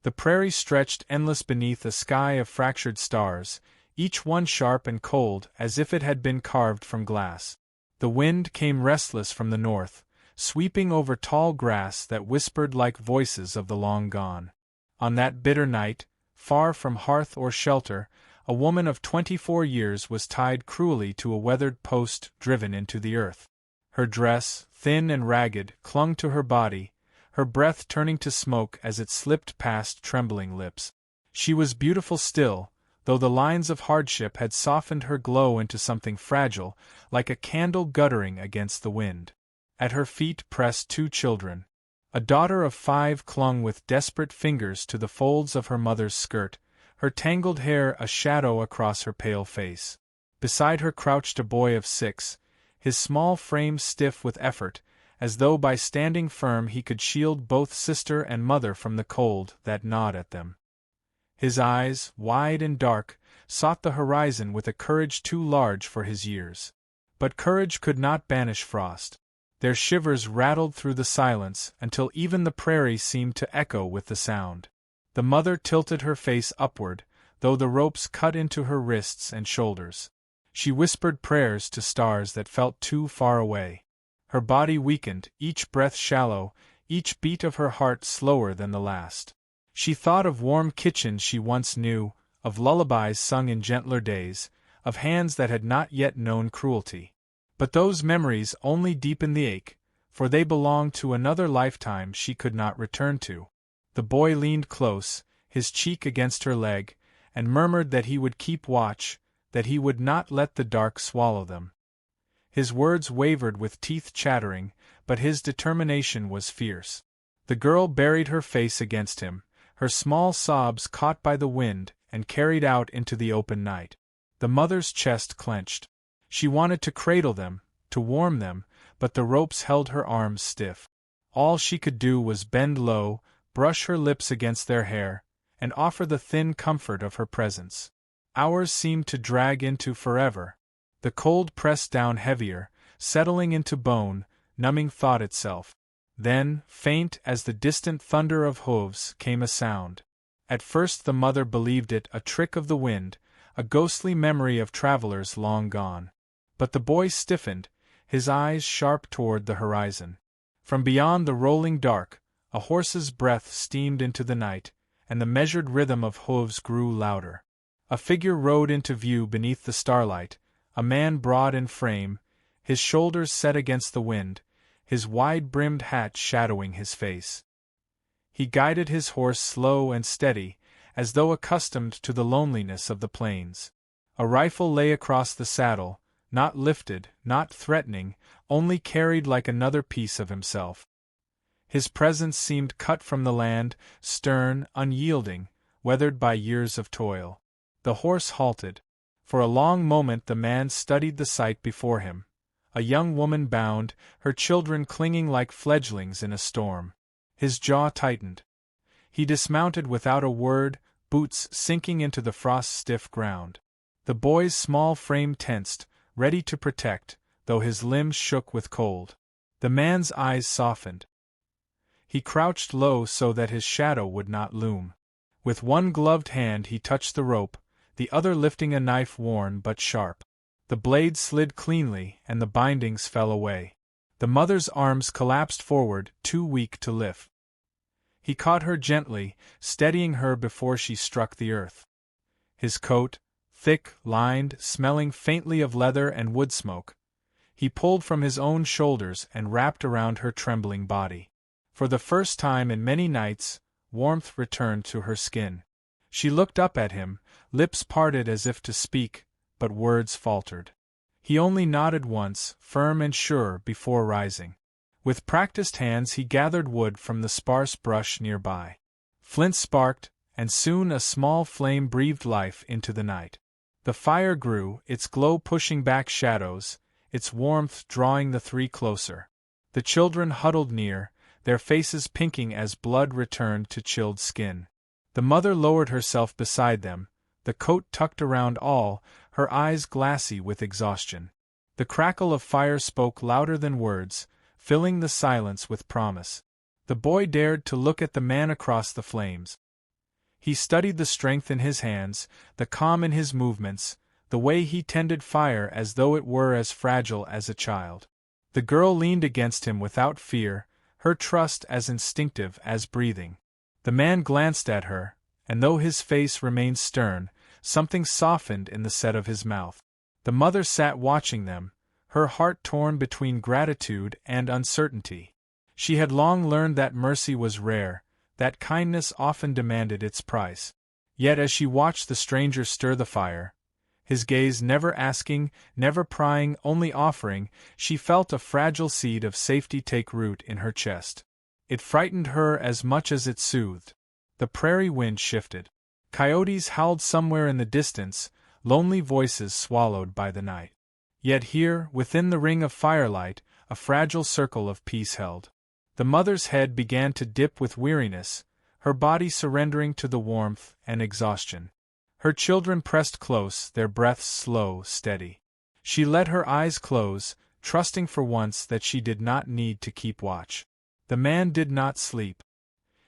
The prairie stretched endless beneath a sky of fractured stars, each one sharp and cold as if it had been carved from glass. The wind came restless from the north, sweeping over tall grass that whispered like voices of the long gone. On that bitter night, far from hearth or shelter, a woman of 24 years was tied cruelly to a weathered post driven into the earth. Her dress, thin and ragged, clung to her body, her breath turning to smoke as it slipped past trembling lips. She was beautiful still, though the lines of hardship had softened her glow into something fragile, like a candle guttering against the wind. At her feet pressed 2 children. A daughter of 5 clung with desperate fingers to the folds of her mother's skirt, her tangled hair a shadow across her pale face. Beside her crouched a boy of 6, his small frame stiff with effort, as though by standing firm he could shield both sister and mother from the cold that gnawed at them. His eyes, wide and dark, sought the horizon with a courage too large for his years. But courage could not banish frost. Their shivers rattled through the silence until even the prairie seemed to echo with the sound. The mother tilted her face upward, though the ropes cut into her wrists and shoulders. She whispered prayers to stars that felt too far away. Her body weakened, each breath shallow, each beat of her heart slower than the last. She thought of warm kitchens she once knew, of lullabies sung in gentler days, of hands that had not yet known cruelty. But those memories only deepened the ache, for they belonged to another lifetime she could not return to. The boy leaned close, his cheek against her leg, and murmured that he would keep watch, that he would not let the dark swallow them. His words wavered with teeth chattering, but his determination was fierce. The girl buried her face against him, her small sobs caught by the wind and carried out into the open night. The mother's chest clenched. She wanted to cradle them, to warm them, but the ropes held her arms stiff. All she could do was bend low, brush her lips against their hair, and offer the thin comfort of her presence. Hours seemed to drag into forever. The cold pressed down heavier, settling into bone, numbing thought itself. Then, faint as the distant thunder of hooves, came a sound. At first the mother believed it a trick of the wind, a ghostly memory of travelers long gone. But the boy stiffened, his eyes sharp toward the horizon. From beyond the rolling dark, a horse's breath steamed into the night, and the measured rhythm of hooves grew louder. A figure rode into view beneath the starlight, a man broad in frame, his shoulders set against the wind, his wide-brimmed hat shadowing his face. He guided his horse slow and steady, as though accustomed to the loneliness of the plains. A rifle lay across the saddle, not lifted, not threatening, only carried like another piece of himself. His presence seemed cut from the land, stern, unyielding, weathered by years of toil. The horse halted. For a long moment the man studied the sight before him. A young woman bound, her children clinging like fledglings in a storm. His jaw tightened. He dismounted without a word, boots sinking into the frost-stiff ground. The boy's small frame tensed, ready to protect, though his limbs shook with cold. The man's eyes softened. He crouched low so that his shadow would not loom. With one gloved hand he touched the rope, the other lifting a knife worn but sharp. The blade slid cleanly, and the bindings fell away. The mother's arms collapsed forward, too weak to lift. He caught her gently, steadying her before she struck the earth. His coat, thick, lined, smelling faintly of leather and wood smoke, he pulled from his own shoulders and wrapped around her trembling body. For the first time in many nights, warmth returned to her skin. She looked up at him, lips parted as if to speak, but words faltered. He only nodded once, firm and sure, before rising. With practiced hands he gathered wood from the sparse brush nearby. Flints sparked, and soon a small flame breathed life into the night. The fire grew, its glow pushing back shadows, its warmth drawing the three closer. The children huddled near, their faces pinking as blood returned to chilled skin. The mother lowered herself beside them, the coat tucked around all, her eyes glassy with exhaustion. The crackle of fire spoke louder than words, filling the silence with promise. The boy dared to look at the man across the flames. He studied the strength in his hands, the calm in his movements, the way he tended fire as though it were as fragile as a child. The girl leaned against him without fear, her trust as instinctive as breathing. The man glanced at her, and though his face remained stern, something softened in the set of his mouth. The mother sat watching them, her heart torn between gratitude and uncertainty. She had long learned that mercy was rare, that kindness often demanded its price. Yet as she watched the stranger stir the fire, his gaze never asking, never prying, only offering, she felt a fragile seed of safety take root in her chest. It frightened her as much as it soothed. The prairie wind shifted. Coyotes howled somewhere in the distance, lonely voices swallowed by the night. Yet here, within the ring of firelight, a fragile circle of peace held. The mother's head began to dip with weariness, her body surrendering to the warmth and exhaustion. Her children pressed close, their breaths slow, steady. She let her eyes close, trusting for once that she did not need to keep watch. The man did not sleep.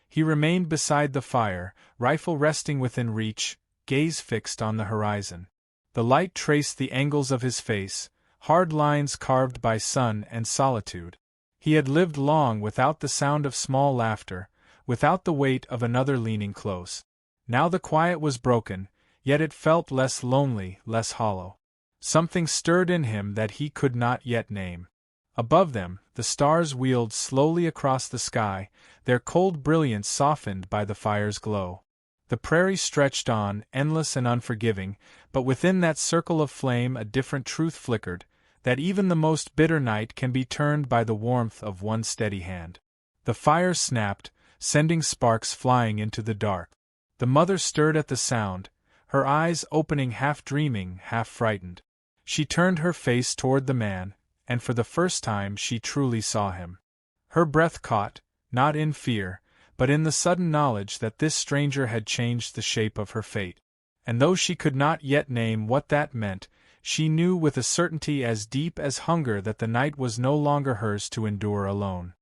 He remained beside the fire, rifle resting within reach, gaze fixed on the horizon. The light traced the angles of his face, hard lines carved by sun and solitude. He had lived long without the sound of small laughter, without the weight of another leaning close. Now the quiet was broken, yet it felt less lonely, less hollow. Something stirred in him that he could not yet name. Above them, the stars wheeled slowly across the sky, their cold brilliance softened by the fire's glow. The prairie stretched on, endless and unforgiving, but within that circle of flame a different truth flickered, that even the most bitter night can be turned by the warmth of one steady hand. The fire snapped, sending sparks flying into the dark. The mother stirred at the sound, her eyes opening half dreaming, half frightened. She turned her face toward the man, and for the first time she truly saw him. Her breath caught, not in fear, but in the sudden knowledge that this stranger had changed the shape of her fate. And though she could not yet name what that meant, she knew with a certainty as deep as hunger that the night was no longer hers to endure alone.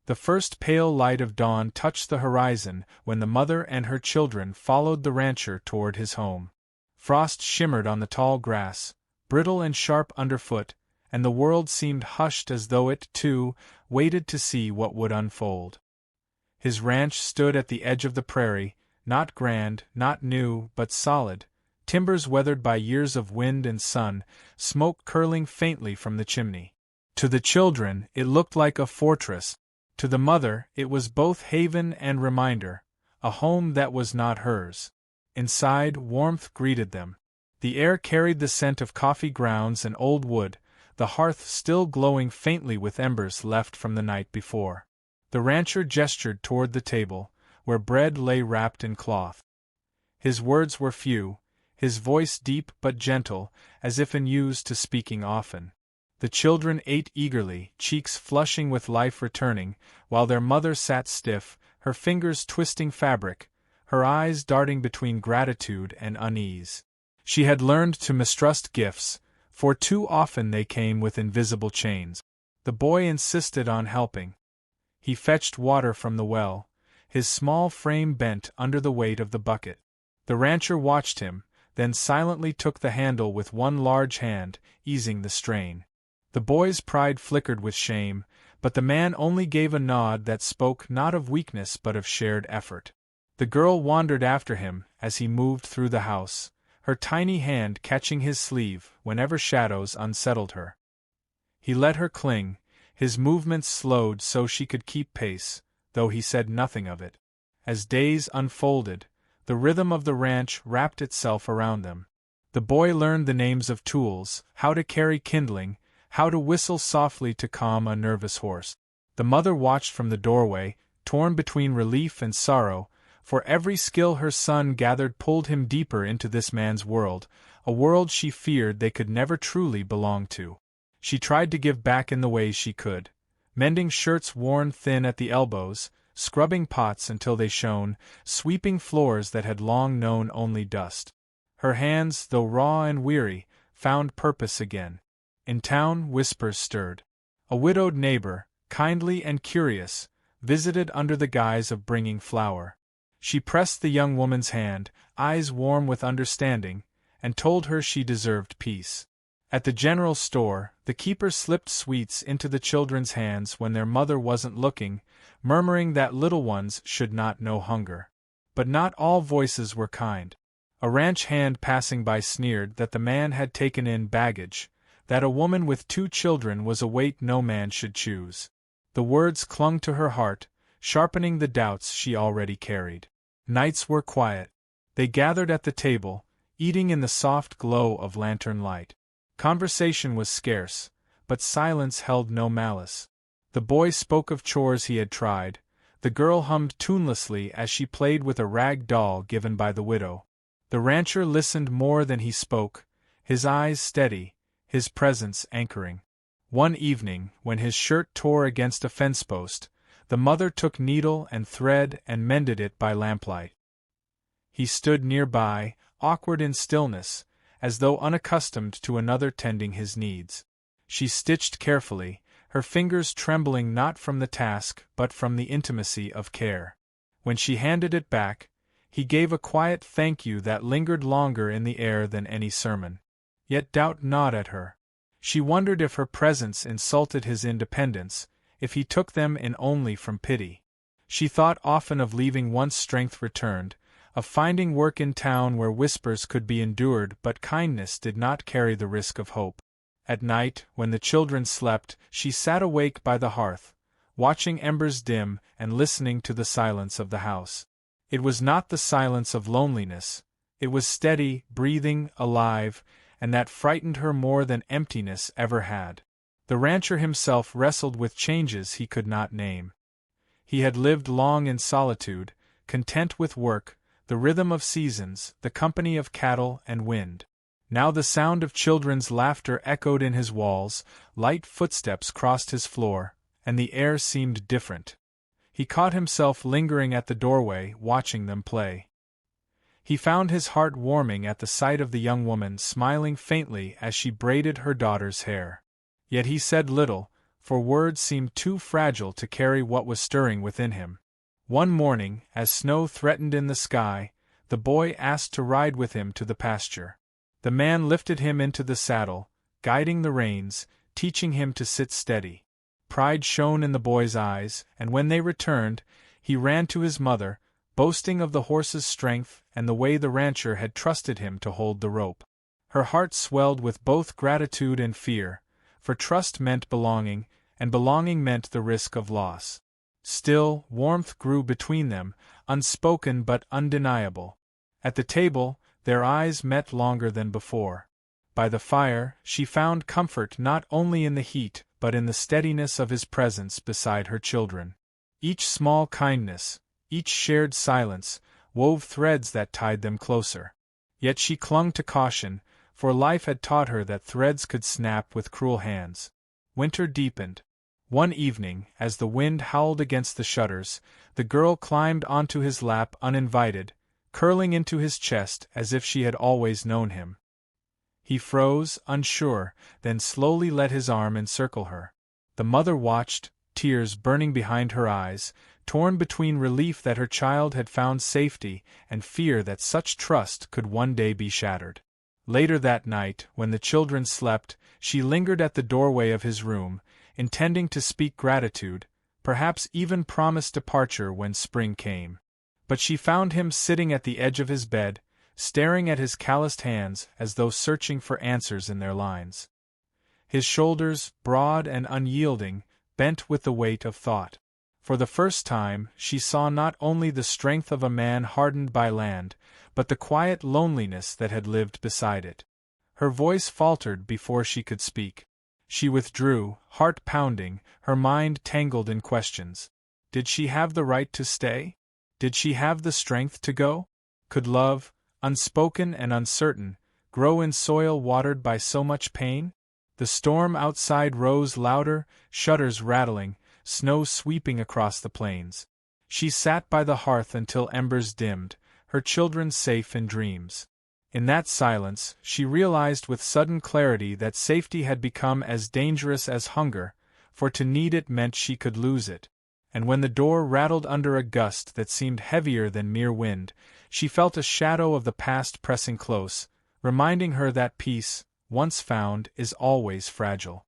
The first pale light of dawn touched the horizon when the mother and her children followed the rancher toward his home. Frost shimmered on the tall grass, brittle and sharp underfoot, and the world seemed hushed as though it, too, waited to see what would unfold. His ranch stood at the edge of the prairie, not grand, not new, but solid, timbers weathered by years of wind and sun, smoke curling faintly from the chimney. To the children, it looked like a fortress. To the mother, it was both haven and reminder, a home that was not hers. Inside, warmth greeted them. The air carried the scent of coffee grounds and old wood, the hearth still glowing faintly with embers left from the night before. The rancher gestured toward the table, where bread lay wrapped in cloth. His words were few, his voice deep but gentle, as if unused to speaking often. The children ate eagerly, cheeks flushing with life returning, while their mother sat stiff, her fingers twisting fabric, her eyes darting between gratitude and unease. She had learned to mistrust gifts, for too often they came with invisible chains. The boy insisted on helping. He fetched water from the well, his small frame bent under the weight of the bucket. The rancher watched him, then silently took the handle with one large hand, easing the strain. The boy's pride flickered with shame, but the man only gave a nod that spoke not of weakness but of shared effort. The girl wandered after him as he moved through the house, her tiny hand catching his sleeve whenever shadows unsettled her. He let her cling, his movements slowed so she could keep pace, though he said nothing of it. As days unfolded, the rhythm of the ranch wrapped itself around them. The boy learned the names of tools, how to carry kindling, how to whistle softly to calm a nervous horse. The mother watched from the doorway, torn between relief and sorrow, for every skill her son gathered pulled him deeper into this man's world, a world she feared they could never truly belong to. She tried to give back in the ways she could, mending shirts worn thin at the elbows, scrubbing pots until they shone, sweeping floors that had long known only dust. Her hands, though raw and weary, found purpose again. In town, whispers stirred. A widowed neighbor, kindly and curious, visited under the guise of bringing flour. She pressed the young woman's hand, eyes warm with understanding, and told her she deserved peace. At the general store, the keeper slipped sweets into the children's hands when their mother wasn't looking, murmuring that little ones should not know hunger. But not all voices were kind. A ranch hand passing by sneered that the man had taken in baggage, that a woman with 2 children was a weight no man should choose. The words clung to her heart, sharpening the doubts she already carried. Nights were quiet. They gathered at the table, eating in the soft glow of lantern light. Conversation was scarce, but silence held no malice. The boy spoke of chores he had tried. The girl hummed tunelessly as she played with a rag doll given by the widow. The rancher listened more than he spoke, his eyes steady, his presence anchoring. One evening, when his shirt tore against a fence post, the mother took needle and thread and mended it by lamplight. He stood nearby, awkward in stillness, as though unaccustomed to another tending his needs. She stitched carefully, her fingers trembling not from the task but from the intimacy of care. When she handed it back, he gave a quiet thank you that lingered longer in the air than any sermon. Yet doubt gnawed at her. She wondered if her presence insulted his independence, if he took them in only from pity. She thought often of leaving once strength returned, of finding work in town where whispers could be endured but kindness did not carry the risk of hope. At night, when the children slept, she sat awake by the hearth, watching embers dim and listening to the silence of the house. It was not the silence of loneliness, it was steady, breathing, alive, and that frightened her more than emptiness ever had. The rancher himself wrestled with changes he could not name. He had lived long in solitude, content with work, the rhythm of seasons, the company of cattle and wind. Now the sound of children's laughter echoed in his walls, light footsteps crossed his floor, and the air seemed different. He caught himself lingering at the doorway, watching them play. He found his heart warming at the sight of the young woman smiling faintly as she braided her daughter's hair. Yet he said little, for words seemed too fragile to carry what was stirring within him. One morning, as snow threatened in the sky, the boy asked to ride with him to the pasture. The man lifted him into the saddle, guiding the reins, teaching him to sit steady. Pride shone in the boy's eyes, and when they returned, he ran to his mother, boasting of the horse's strength and the way the rancher had trusted him to hold the rope. Her heart swelled with both gratitude and fear, for trust meant belonging, and belonging meant the risk of loss. Still, warmth grew between them, unspoken but undeniable. At the table, their eyes met longer than before. By the fire, she found comfort not only in the heat but in the steadiness of his presence beside her children. Each small kindness, each shared silence, wove threads that tied them closer. Yet she clung to caution, for life had taught her that threads could snap with cruel hands. Winter deepened. One evening, as the wind howled against the shutters, the girl climbed onto his lap uninvited, curling into his chest as if she had always known him. He froze, unsure, then slowly let his arm encircle her. The mother watched, tears burning behind her eyes, torn between relief that her child had found safety and fear that such trust could one day be shattered. Later that night, when the children slept, she lingered at the doorway of his room, intending to speak gratitude, perhaps even promise departure when spring came. But she found him sitting at the edge of his bed, staring at his calloused hands as though searching for answers in their lines. His shoulders, broad and unyielding, bent with the weight of thought. For the first time, she saw not only the strength of a man hardened by land, but the quiet loneliness that had lived beside it. Her voice faltered before she could speak. She withdrew, heart pounding, her mind tangled in questions. Did she have the right to stay? Did she have the strength to go? Could love, unspoken and uncertain, grow in soil watered by so much pain? The storm outside rose louder, shutters rattling, snow sweeping across the plains. She sat by the hearth until embers dimmed, her children safe in dreams. In that silence, she realized with sudden clarity that safety had become as dangerous as hunger, for to need it meant she could lose it. and when the door rattled under a gust that seemed heavier than mere wind, she felt a shadow of the past pressing close, reminding her that peace, once found, is always fragile.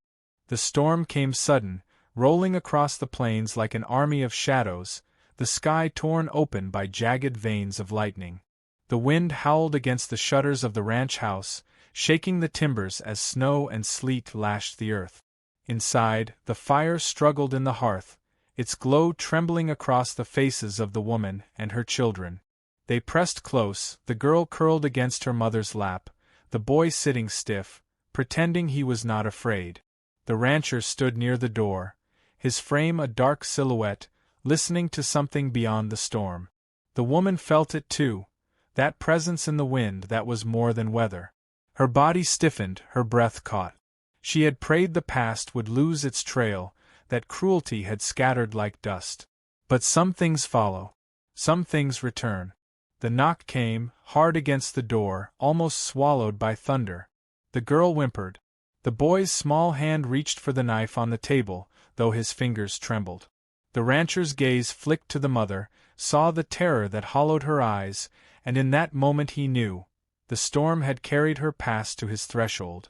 The storm came sudden, rolling across the plains like an army of shadows, the sky torn open by jagged veins of lightning. The wind howled against the shutters of the ranch house, shaking the timbers as snow and sleet lashed the earth. Inside, the fire struggled in the hearth, its glow trembling across the faces of the woman and her children. They pressed close, the girl curled against her mother's lap, the boy sitting stiff, pretending he was not afraid. The rancher stood near the door, his frame a dark silhouette, listening to something beyond the storm. The woman felt it too, that presence in the wind that was more than weather. Her body stiffened, her breath caught. She had prayed the past would lose its trail, that cruelty had scattered like dust. But some things follow. Some things return. The knock came, hard against the door, almost swallowed by thunder. The girl whimpered. The boy's small hand reached for the knife on the table, though his fingers trembled. The rancher's gaze flicked to the mother, saw the terror that hollowed her eyes, and in that moment he knew. The storm had carried her past to his threshold.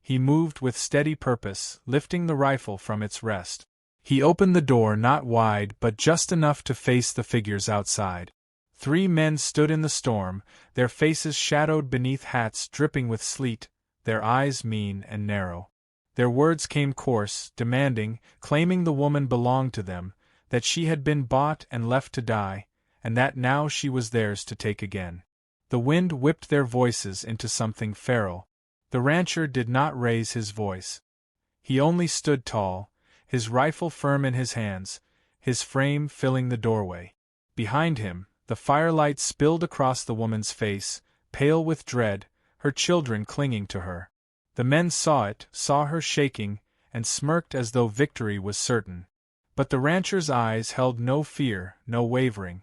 He moved with steady purpose, lifting the rifle from its rest. He opened the door not wide but just enough to face the figures outside. 3 men stood in the storm, their faces shadowed beneath hats dripping with sleet, their eyes mean and narrow. Their words came coarse, demanding, claiming the woman belonged to them, that she had been bought and left to die, and that now she was theirs to take again. The wind whipped their voices into something feral. The rancher did not raise his voice. He only stood tall, his rifle firm in his hands, his frame filling the doorway. Behind him, the firelight spilled across the woman's face, pale with dread, her children clinging to her. The men saw it, saw her shaking, and smirked as though victory was certain. But the rancher's eyes held no fear, no wavering.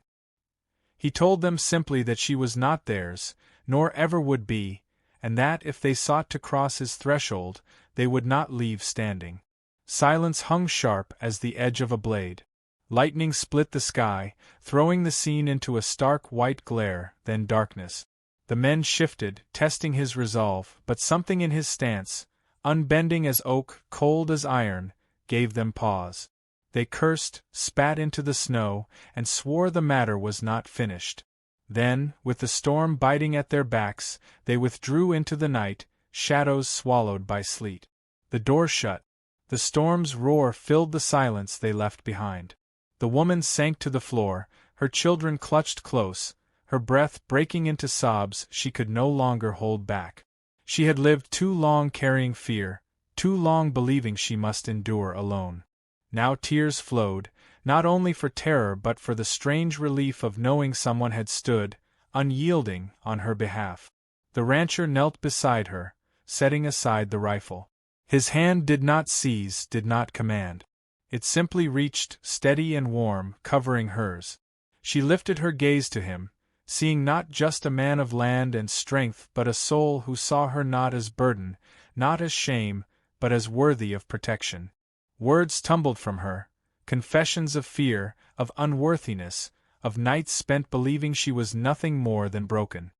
He told them simply that she was not theirs, nor ever would be, and that if they sought to cross his threshold, they would not leave standing. Silence hung sharp as the edge of a blade. Lightning split the sky, throwing the scene into a stark white glare, then darkness. The men shifted, testing his resolve, but something in his stance, unbending as oak, cold as iron, gave them pause. They cursed, spat into the snow, and swore the matter was not finished. Then, with the storm biting at their backs, they withdrew into the night, shadows swallowed by sleet. The door shut. The storm's roar filled the silence they left behind. The woman sank to the floor, her children clutched close, her breath breaking into sobs she could no longer hold back. She had lived too long carrying fear, too long believing she must endure alone. Now tears flowed, not only for terror but for the strange relief of knowing someone had stood, unyielding, on her behalf. The rancher knelt beside her, setting aside the rifle. His hand did not seize, did not command. It simply reached, steady and warm, covering hers. She lifted her gaze to him, seeing not just a man of land and strength but a soul who saw her not as burden, not as shame, but as worthy of protection. Words tumbled from her, confessions of fear, of unworthiness, of nights spent believing she was nothing more than broken.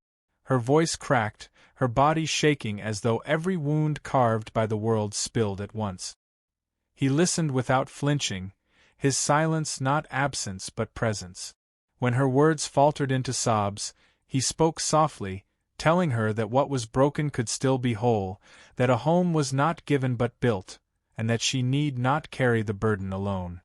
Her voice cracked, her body shaking as though every wound carved by the world spilled at once. He listened without flinching, his silence not absence but presence. When her words faltered into sobs, he spoke softly, telling her that what was broken could still be whole, that a home was not given but built, and that she need not carry the burden alone.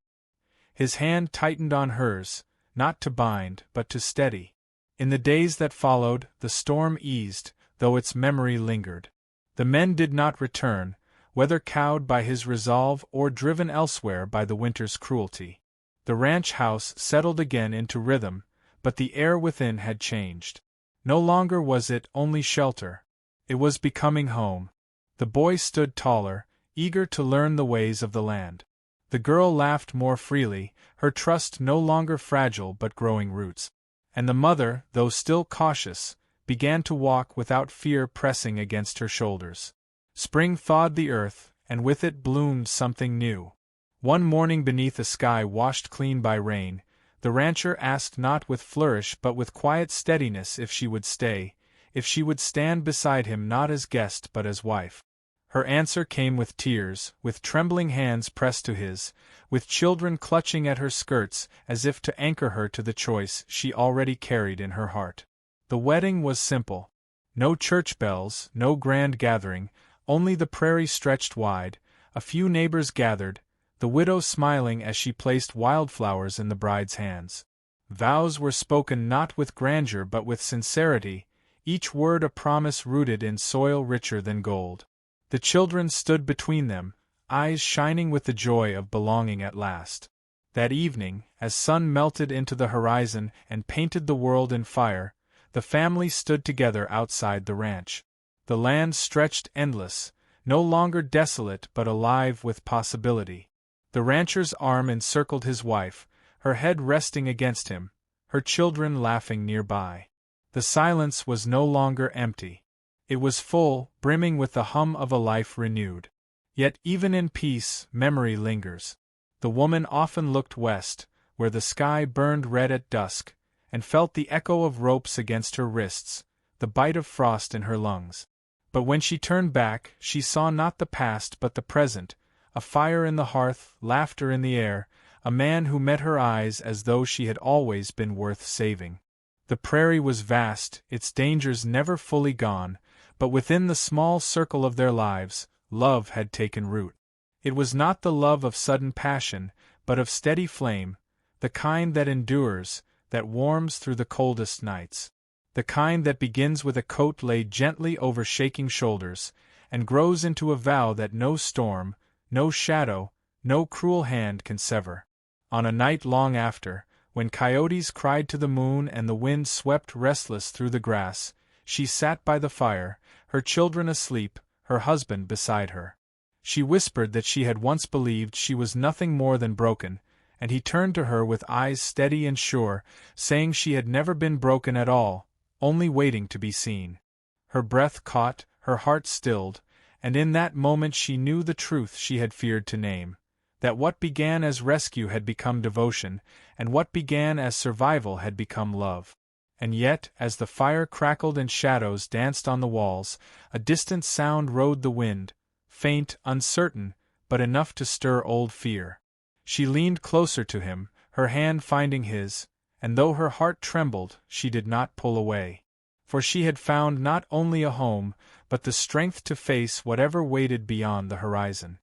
His hand tightened on hers, not to bind, but to steady. In the days that followed, the storm eased, though its memory lingered. The men did not return, whether cowed by his resolve or driven elsewhere by the winter's cruelty. The ranch house settled again into rhythm, but the air within had changed. No longer was it only shelter. It was becoming home. The boy stood taller, eager to learn the ways of the land. The girl laughed more freely, her trust no longer fragile but growing roots. And the mother, though still cautious, began to walk without fear pressing against her shoulders. Spring thawed the earth, and with it bloomed something new. One morning beneath a sky washed clean by rain, the rancher asked not with flourish but with quiet steadiness if she would stay, if she would stand beside him not as guest but as wife. Her answer came with tears, with trembling hands pressed to his, with children clutching at her skirts as if to anchor her to the choice she already carried in her heart. The wedding was simple. No church bells, no grand gathering, only the prairie stretched wide, a few neighbors gathered, the widow smiling as she placed wildflowers in the bride's hands. Vows were spoken not with grandeur but with sincerity, each word a promise rooted in soil richer than gold. The children stood between them, eyes shining with the joy of belonging at last. That evening, as sun melted into the horizon and painted the world in fire, the family stood together outside the ranch. The land stretched endless, no longer desolate but alive with possibility. The rancher's arm encircled his wife, her head resting against him, her children laughing nearby. The silence was no longer empty. It was full, brimming with the hum of a life renewed. Yet even in peace, memory lingers. The woman often looked west, where the sky burned red at dusk, and felt the echo of ropes against her wrists, the bite of frost in her lungs. But when she turned back, she saw not the past but the present, a fire in the hearth, laughter in the air, a man who met her eyes as though she had always been worth saving. The prairie was vast, its dangers never fully gone, but within the small circle of their lives, love had taken root. It was not the love of sudden passion, but of steady flame, the kind that endures, that warms through the coldest nights. The kind that begins with a coat laid gently over shaking shoulders, and grows into a vow that no storm, no shadow, no cruel hand can sever. On a night long after, when coyotes cried to the moon and the wind swept restless through the grass, she sat by the fire, her children asleep, her husband beside her. She whispered that she had once believed she was nothing more than broken, and he turned to her with eyes steady and sure, saying she had never been broken at all, only waiting to be seen. Her breath caught, her heart stilled, and in that moment she knew the truth she had feared to name, that what began as rescue had become devotion, and what began as survival had become love. And yet, as the fire crackled and shadows danced on the walls, a distant sound rode the wind, faint, uncertain, but enough to stir old fear. She leaned closer to him, her hand finding his, and though her heart trembled, she did not pull away. For she had found not only a home, but the strength to face whatever waited beyond the horizon.